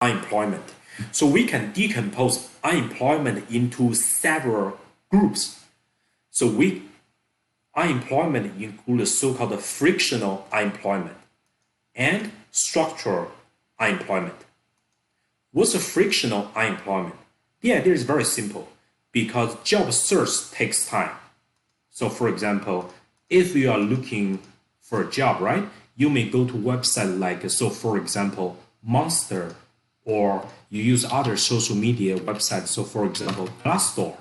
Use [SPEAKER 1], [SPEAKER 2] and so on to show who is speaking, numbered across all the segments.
[SPEAKER 1] unemployment. So we can decompose unemployment into several groups. So unemployment includes so-called frictional unemployment and structural unemployment. What's a frictional unemployment? The idea is very simple because job search takes time. So for example, if you are looking for a job, right, you may go to website like, so for example, Monster, or you use other social media websites. So for example, Glassdoor.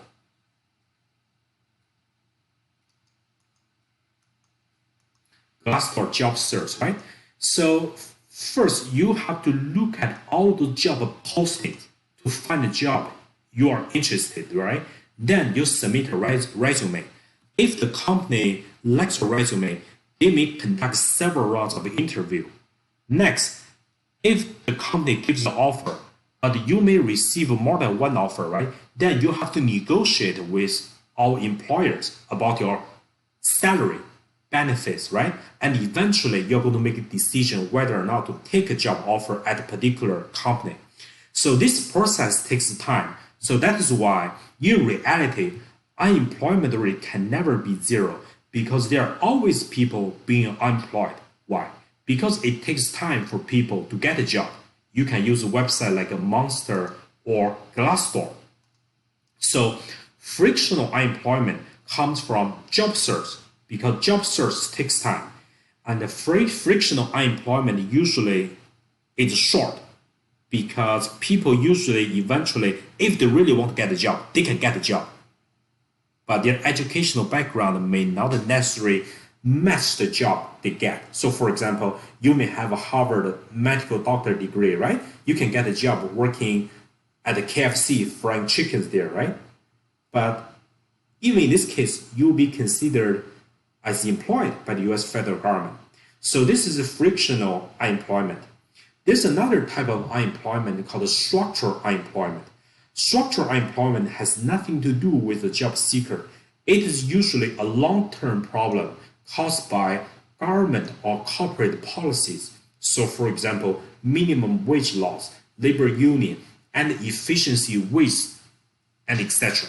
[SPEAKER 1] Glassdoor job search, right? So first, you have to look at all the job postings to find a job you are interested, right? Then you submit a resume. If the company likes your resume, they may conduct several rounds of interview. Next, if the company gives the offer, but you may receive more than one offer, right? Then you have to negotiate with all employers about your salary, benefits, right? And eventually you're going to make a decision whether or not to take a job offer at a particular company. So this process takes time. So that is why in reality, unemployment rate can never be zero because there are always people being unemployed. Why? Because it takes time for people to get a job. You can use a website like a Monster or Glassdoor. So frictional unemployment comes from job search because job search takes time. And the frictional unemployment usually is short because people usually eventually, if they really want to get a job, they can get a job. But their educational background may not necessarily match the job they get. So for example, you may have a Harvard medical doctor degree, right? You can get a job working at the KFC frying chickens there, right? But even in this case, you'll be considered as employed by the US federal government. So this is a frictional unemployment. There's another type of unemployment called structural unemployment. Structural unemployment has nothing to do with the job seeker. It is usually a long-term problem caused by government or corporate policies. So for example, minimum wage laws, labor union, and efficiency wage, and etc.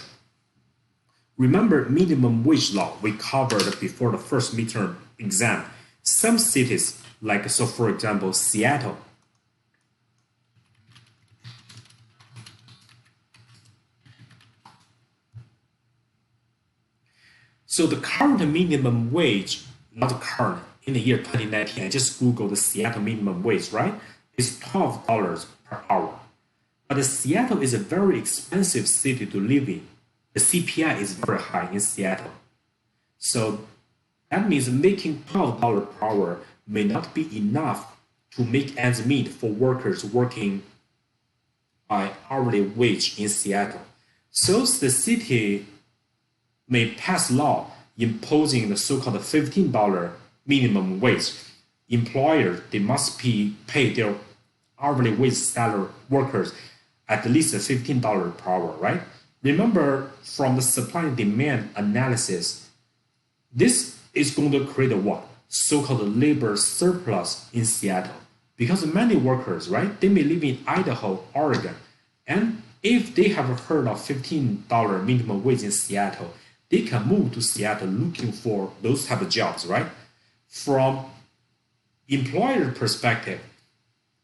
[SPEAKER 1] Remember minimum wage law we covered before the first midterm exam. Some cities, like so for example, Seattle, so the current minimum wage, not current, in the year 2019, I just Googled the Seattle minimum wage, right? It's $12 per hour. But Seattle is a very expensive city to live in. The CPI is very high in Seattle. So that means making $12 per hour may not be enough to make ends meet for workers working by hourly wage in Seattle. So the city may pass law imposing the so-called $15 minimum wage. Employers, they must pay their hourly wage salary workers at least $15 per hour, right? Remember, from the supply and demand analysis, this is going to create a what? So-called labor surplus in Seattle. Because many workers, right, they may live in Idaho, Oregon, and if they have heard of $15 minimum wage in Seattle, they can move to Seattle looking for those type of jobs, right? From employer perspective,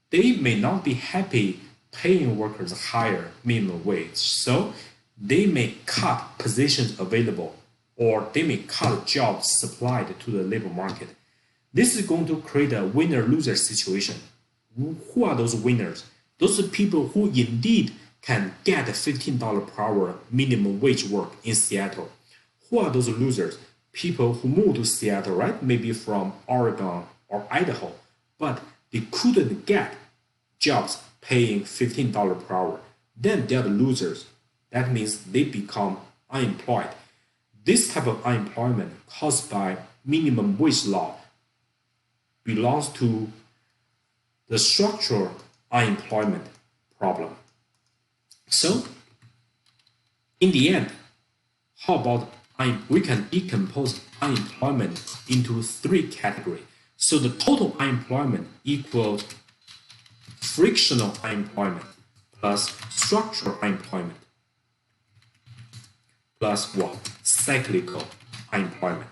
[SPEAKER 1] they may not be happy paying workers higher minimum wage. So they may cut positions available or they may cut jobs supplied to the labor market. This is going to create a winner-loser situation. Who are those winners? Those are people who indeed can get $15 per hour minimum wage work in Seattle. Who are those losers? People who move to Seattle, right? Maybe from Oregon or Idaho, but they couldn't get jobs paying $15 per hour. Then they're the losers. That means they become unemployed. This type of unemployment caused by minimum wage law belongs to the structural unemployment problem. So, in the end, how about we can decompose unemployment into three categories. So the total unemployment equals frictional unemployment plus structural unemployment plus what? Cyclical unemployment.